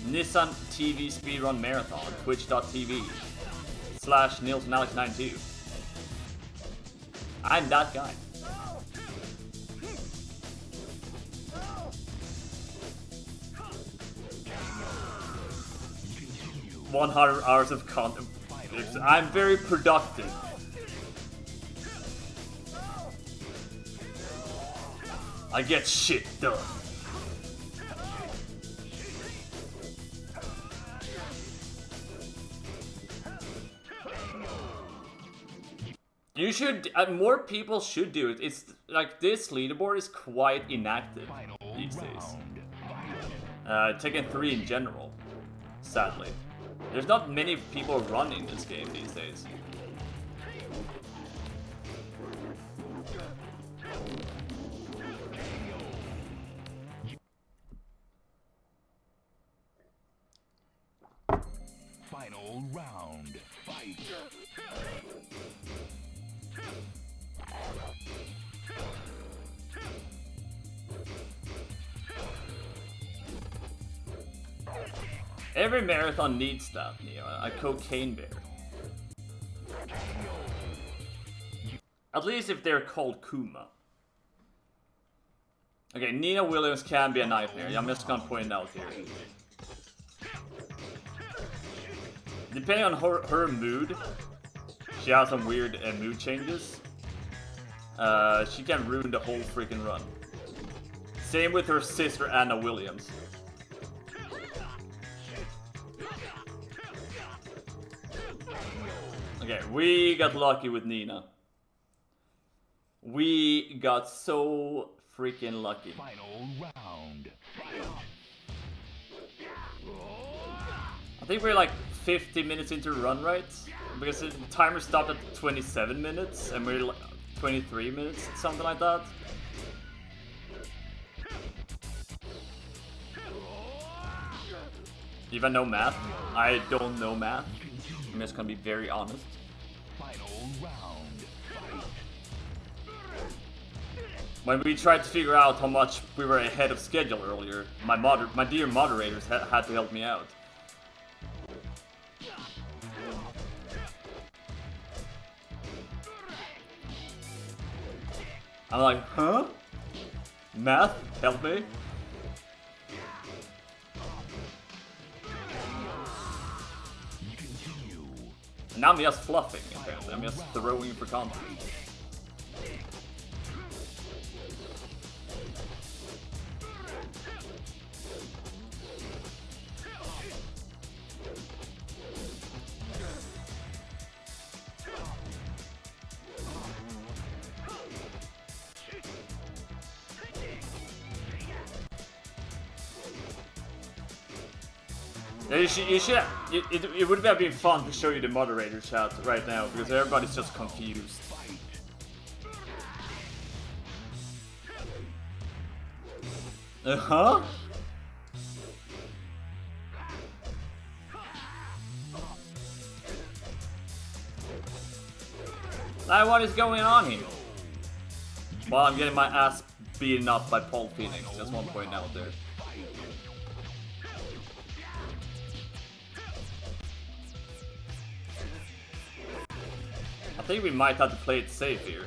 NissanTV Speedrun Marathon, twitch.tv/NilssonAlex92. I'm that guy. 100 hours of content. I'm very productive. I get shit done. You should, more people should do it. It's like this leaderboard is quite inactive these days. Tekken 3 in general, sadly. There's not many people running this game these days. Final round. Fight. Every marathon needs that, a cocaine bear. At least if they're called Kuma. Okay, Nina Williams can be a nightmare. I'm just gonna point it out here. Depending on her mood, she has some weird mood changes. She can ruin the whole freaking run. Same with her sister Anna Williams. Okay, we got lucky with Nina. We got so freaking lucky. Final round. I think we're like 50 minutes into run, right? Because the timer stopped at 27 minutes and we're like 23 minutes, something like that. Even know math? I don't know math. I'm just gonna be very honest. Final round. When we tried to figure out how much we were ahead of schedule earlier, my dear moderators had to help me out. I'm like, huh? Math, help me. And now I'm just fluffing, apparently. I'm just throwing for content. It would have been fun to show you the moderator chat right now because everybody's just confused. Huh? Like, what is going on here? Well, I'm getting my ass beaten up by Paul Phoenix. Just one point out there. I think we might have to play it safe here.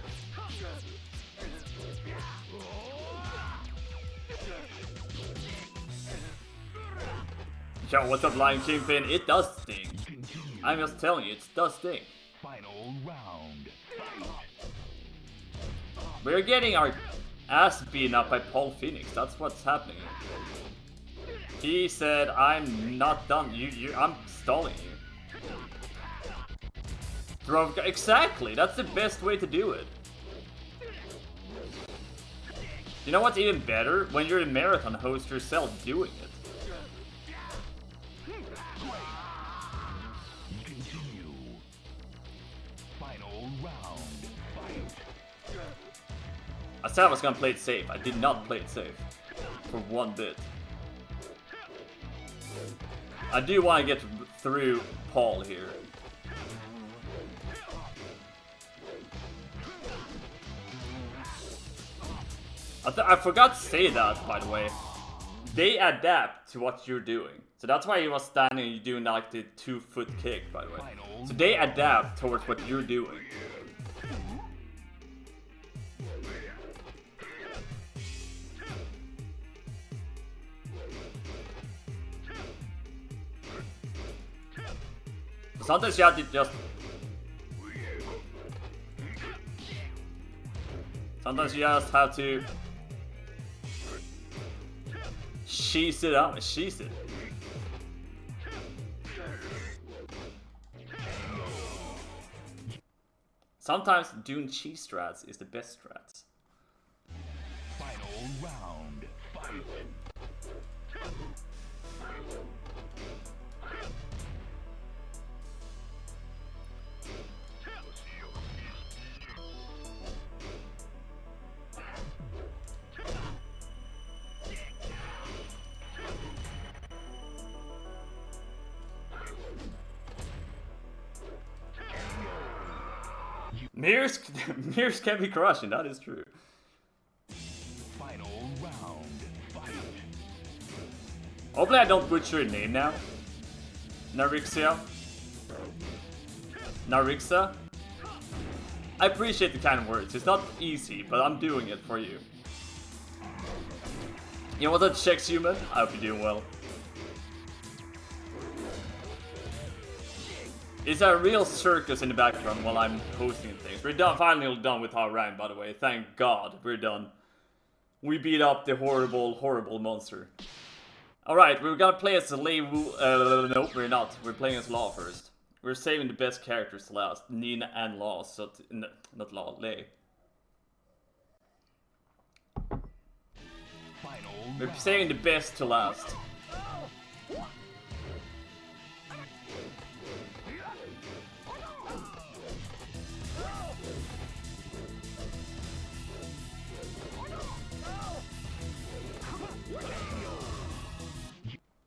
Yo, what's up, Lion Kingpin? It does sting. I'm just telling you, it does sting. Final round. We're getting our ass beaten up by Paul Phoenix. That's what's happening. He said, "I'm not done. I'm stalling you." Throw exactly. That's the best way to do it. You know what's even better? When you're a marathon host yourself doing it. Continue. Final round. Fight. I said I was gonna play it safe. I did not play it safe. For one bit. I do want to get through Paul here. I forgot to say that, by the way. They adapt to what you're doing. So that's why he was standing and doing like the 2-foot kick, by the way. So they adapt towards what you're doing. Sometimes you have to just... Sometimes you just have to... cheese it up, cheese it. Sometimes doing cheese strats is the best strats. Final round. Fight. Mirrors can be crushing, that is true. Final round. Fight. Hopefully I don't butcher your name now. Narixia. Narixa. I appreciate the kind words. It's not easy, but I'm doing it for you. You know what that checks, human? I hope you're doing well. It's a real circus in the background while I'm hosting things. We're done, finally done with our round, by the way. Thank God, we're done. We beat up the horrible, horrible monster. Alright, we're gonna play as Lei Wu. Nope, we're not. We're playing as Law first. We're saving the best characters to last. Nina and Law, so... not Law, Lei. We're saving the best to last.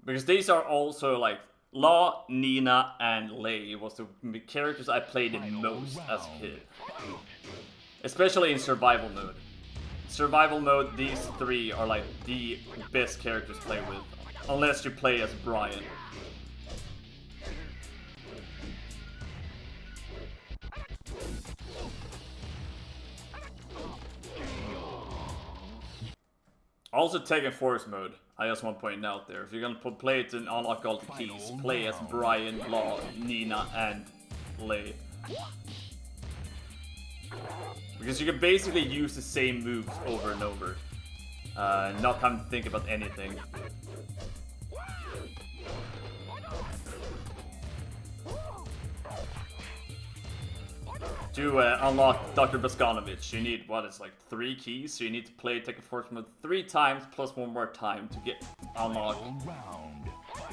Because these are also like Law, Nina, and Lei was the characters I played the most as a kid. Especially in survival mode. Survival mode, these three are like the best characters to play with. Unless you play as Brian. Also Tekken Force mode. I just want to point out there. If you're gonna play it and unlock all the keys, play as Brian, Law, Nina, and Lei. Because you can basically use the same moves over and over. Not having to think about anything. To unlock Dr. Boskanovich, you need, what is like 3 keys, so you need to play Tekken Force mode 3 times plus 1 more time to get unlock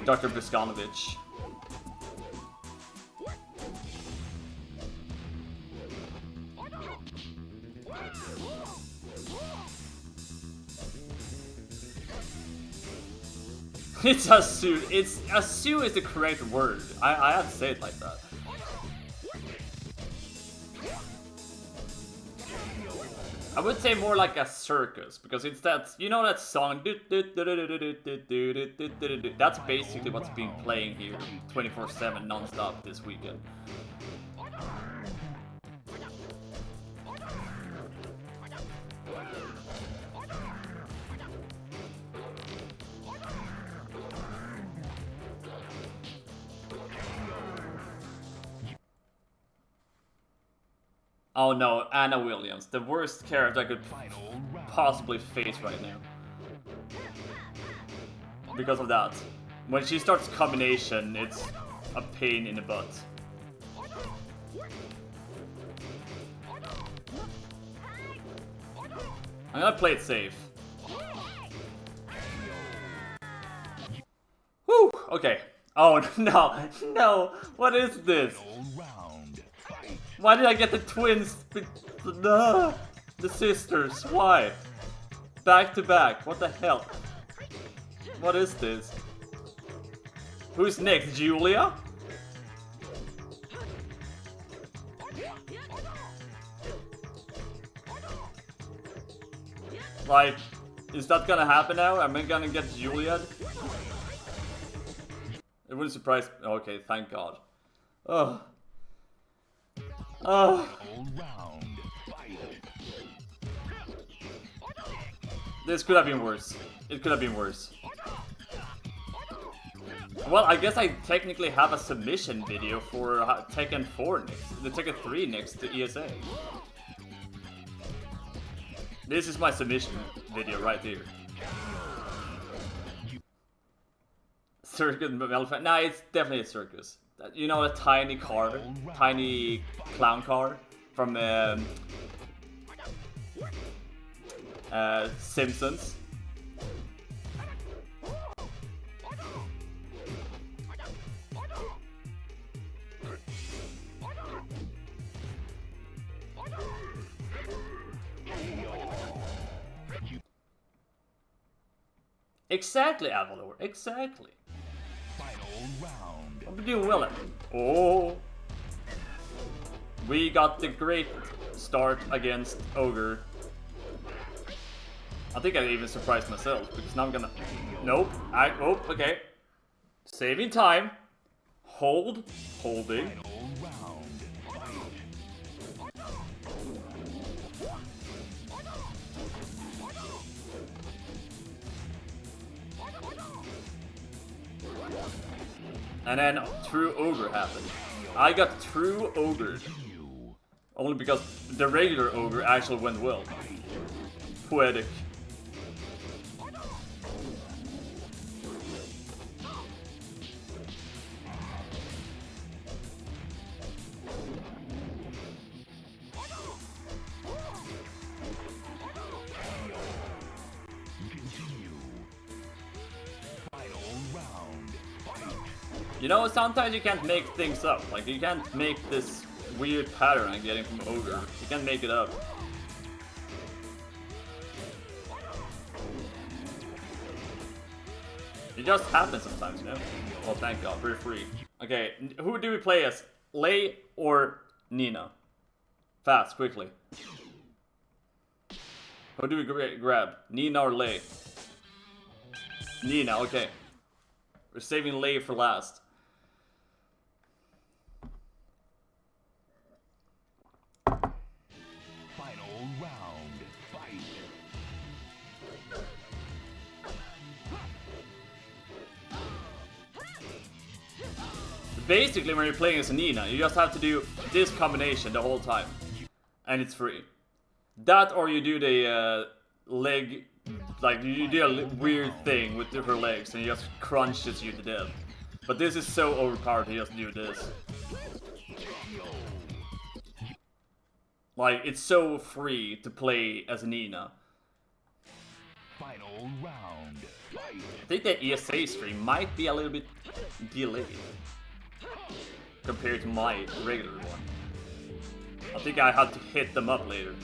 Dr. Boskanovich. It's Asu. It's Asu is the correct word. I have to say it like that. I would say more like a circus, because it's that, you know that song, that's basically what's been playing here 24/7 non-stop this weekend. Oh no, Anna Williams, the worst character I could possibly face right now. Because of that. When she starts combination, it's a pain in the butt. I'm gonna play it safe. Whew, okay. Oh no, no, what is this? Why did I get the twins? The sisters, why? Back to back, what the hell? What is this? Who's next, Julia? Like, is that gonna happen now? Am I gonna get Julia? It wouldn't surprise me. Okay, thank God. Ugh. This could have been worse. It could have been worse. Well, I guess I technically have a submission video for Tekken 4 next. The Tekken 3 next to ESA. This is my submission video right here. Circus elephant. Nah, it's definitely a circus. You know, a tiny car, tiny clown car from Simpsons. Exactly, Avalor. Exactly. Final round. I'm doing well. Oh, we got the great start against Ogre. I think I even surprised myself because now I'm gonna. Nope. Oh, okay. Saving time. Hold. Holding. Final round. And then true Ogre happened. I got true Ogre. Only because the regular Ogre actually went well. Poetic. You know, sometimes you can't make things up. Like, you can't make this weird pattern I'm getting from Ogre. You can't make it up. It just happens sometimes, you know? Well, thank God, we're free. Okay, who do we play as? Lei or Nina? Fast, quickly. Who do we grab? Nina or Lei? Nina, okay. We're saving Lei for last. Final round. Fight. basically when you're playing as a Nina, you just have to do this combination the whole time. And it's free. That or you do the leg, like you do a weird thing with her legs and it just crunches you to death. But this is so overpowered to just do this. Like, it's so free to play as Nina. Final round. Fight. I think the ESA stream might be a little bit delayed compared to my regular one. I think I had to hit them up later.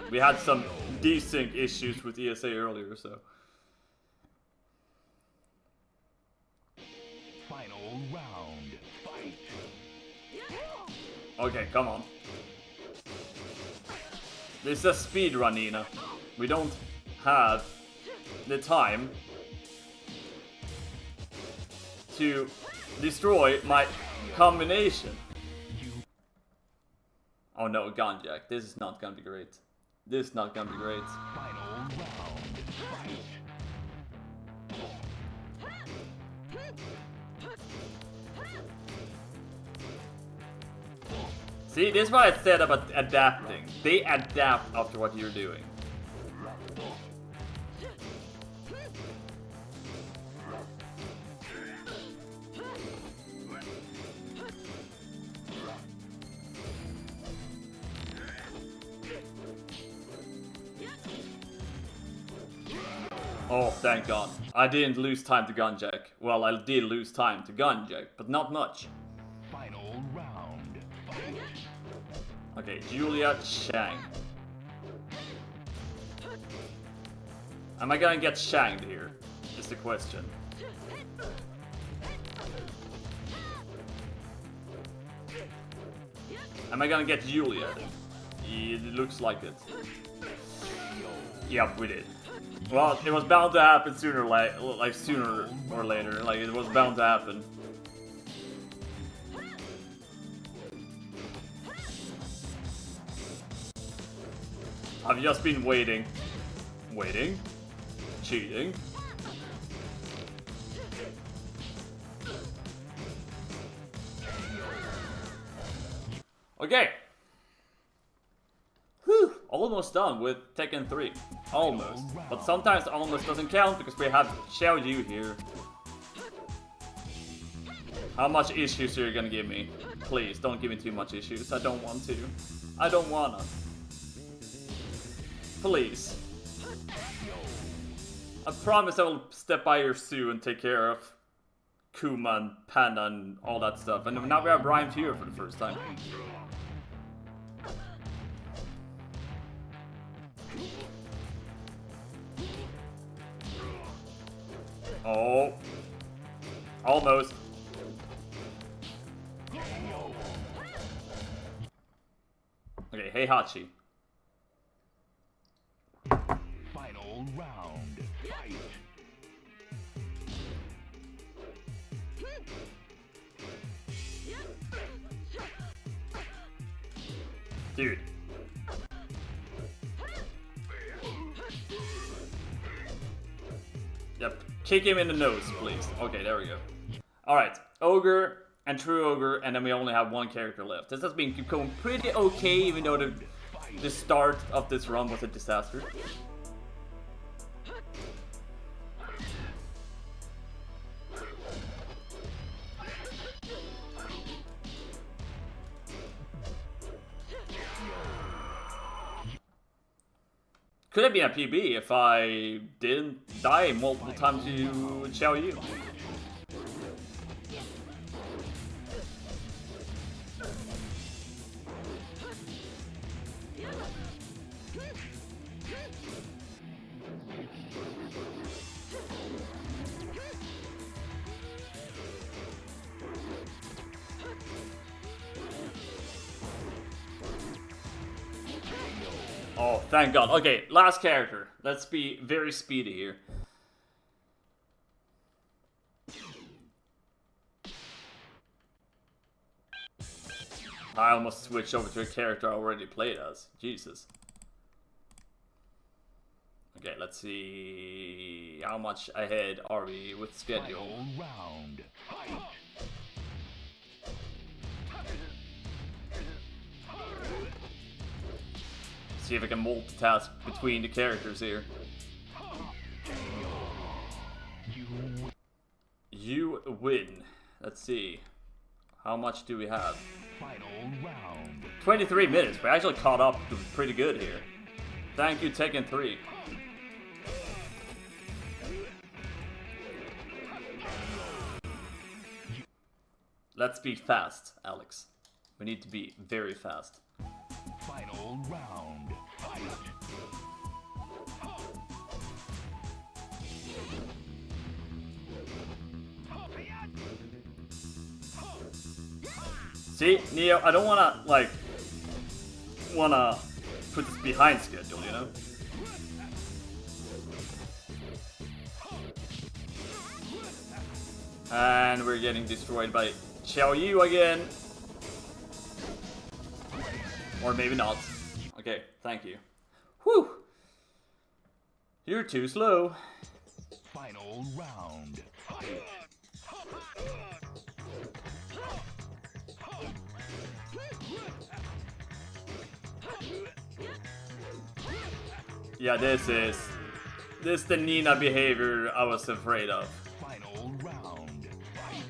We had some desync issues with ESA earlier, so. Final round. Fight. Okay, come on. This is a speedrun, Nina. We don't have the time to destroy my combination. Oh no, Gunjack. This is not gonna be great. This is not gonna be great. Final round. Fight. See, this is what I said about adapting. They adapt after what you're doing. Oh, thank God. I didn't lose time to Gunjack. Well, I did lose time to Gunjack, but not much. Final round. Fight. Okay, Julia Shang. Am I gonna get shanged here? Is the question. Am I gonna get Julia? It looks like it. Yep, we did. Well, it was bound to happen sooner or later. Like, it was bound to happen. I've just been waiting. Waiting. Cheating. Okay. Whew. Almost done with Tekken 3. Almost. But sometimes almost doesn't count because we have Xiao Yu here. How much issues are you gonna give me? Please, don't give me too much issues. I don't want to. I don't wanna. Please. I promise I will step by your Sue and take care of Kuma and Panda and all that stuff. And now we have Rhyme here for the first time. Oh. Almost. Okay, hey Hachi. Final round. Fight. Dude. Yep. Kick him in the nose, please. Okay, there we go. Alright. Ogre and True Ogre, and then we only have one character left. This has been going pretty okay, even though the start of this run was a disaster. Could have been a PB if I didn't die multiple times to Xiao Yu. Oh, thank God. Okay, last character. Let's be very speedy here. I almost switched over to a character I already played as. Jesus. Okay, let's see. How much ahead are we with schedule? Final round. Fight. See if I can multitask between the characters here. You win. Let's see. How much do we have? Final round. 23 minutes. We actually caught up pretty good here. Thank you, Tekken 3. Let's be fast, Alex. We need to be very fast. Final round. Fight. See, Neo, I don't wanna put this behind schedule, you know? And we're getting destroyed by Xiao Yu again. Or maybe not. Okay, thank you. Whew! You're too slow. Final round. Fight. Yeah, this is the Nina behavior I was afraid of. Final round. Fight.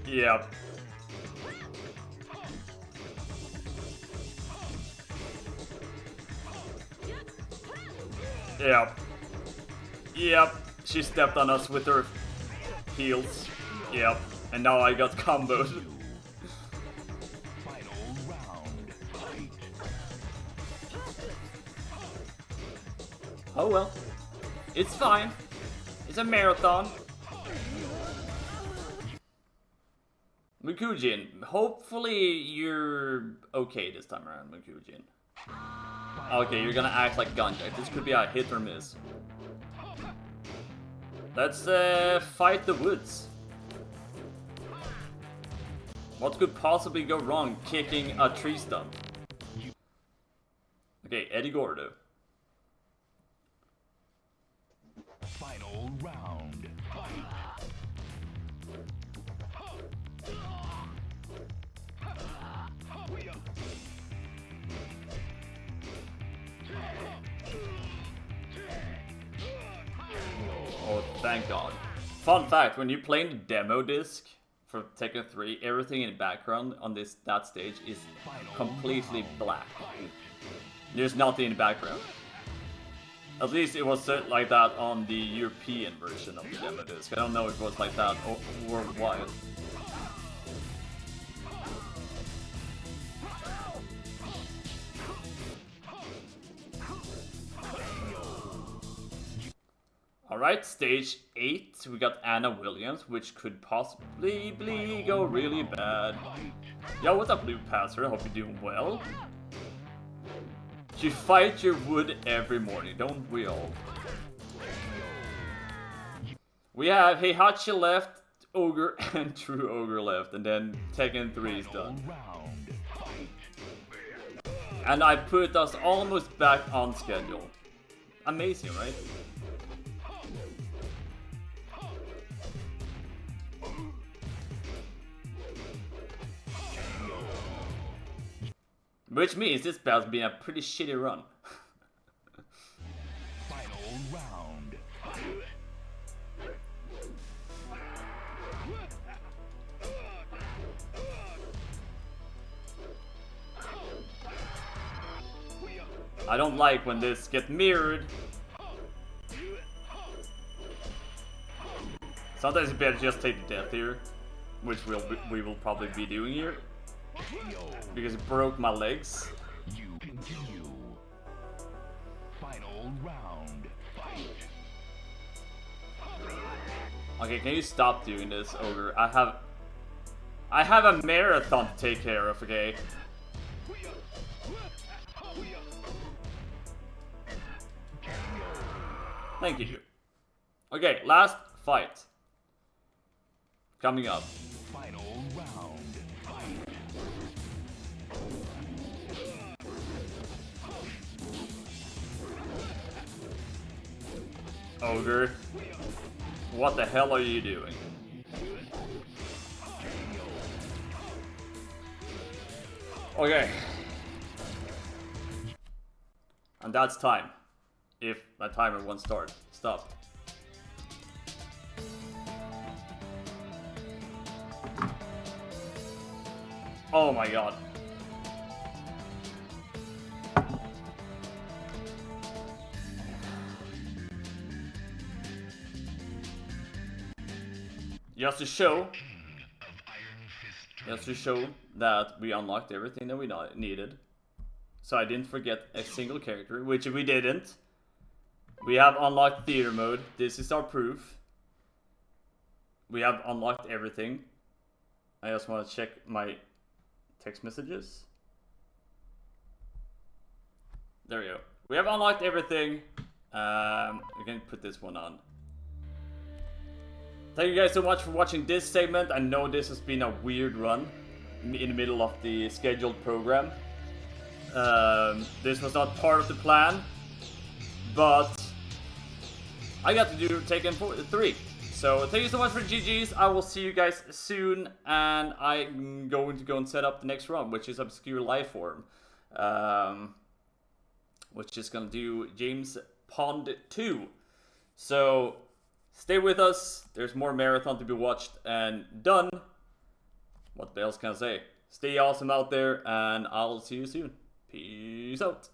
Yep. Yep. Yep. She stepped on us with her heels. Yep. And now I got comboed. Final round. Fight. Oh well. It's fine. It's a marathon. Mukujin, hopefully you're okay this time around, Mukujin. Okay, you're gonna act like Gunjack. This could be a hit or miss. Let's fight the woods. What could possibly go wrong kicking a tree stump? Okay, Eddie Gordo. Final round. Fight. Oh, thank God. Fun fact, when you're playing the demo disc for Tekken 3, everything in the background on that stage is completely black. There's nothing in the background. At least it was like that on the European version of the demo disc. I don't know if it was like that worldwide. Alright, stage 8, we got Anna Williams, which could possibly go really bad. Yo, what's up, Blue Passer? I hope you're doing well. You fight your wood every morning, don't we all? We have Heihachi left, Ogre, and True Ogre left, and then Tekken 3 is done. And I put us almost back on schedule. Amazing, right? Which means this battle's been a pretty shitty run. Final round. I don't like when this gets mirrored. Sometimes it's better just take the death here, which we will probably be doing here. Because it broke my legs. You continue. Final round. Fight. Okay, can you stop doing this, Ogre? I have a marathon to take care of, okay? Thank you. Okay, last fight. Coming up. Final round. Fight. Ogre, what the hell are you doing? Okay, And that's time. If my timer won't stop. Oh my god. Just to show that we unlocked everything that we needed. So I didn't forget a single character, which we didn't. We have unlocked theater mode. This is our proof. We have unlocked everything. I just want to check my text messages. There we go. We have unlocked everything. We can put this one on. Thank you guys so much for watching this segment. I know this has been a weird run in the middle of the scheduled program. This was not part of the plan, but I got to do Tekken 3. So thank you so much for GG's. I will see you guys soon, and I'm going to go and set up the next run, which is Obscure Lifeform, which is going to do James Pond 2. So stay with us. There's more marathon to be watched and done. What else can I say? Stay awesome out there, and I'll see you soon. Peace out.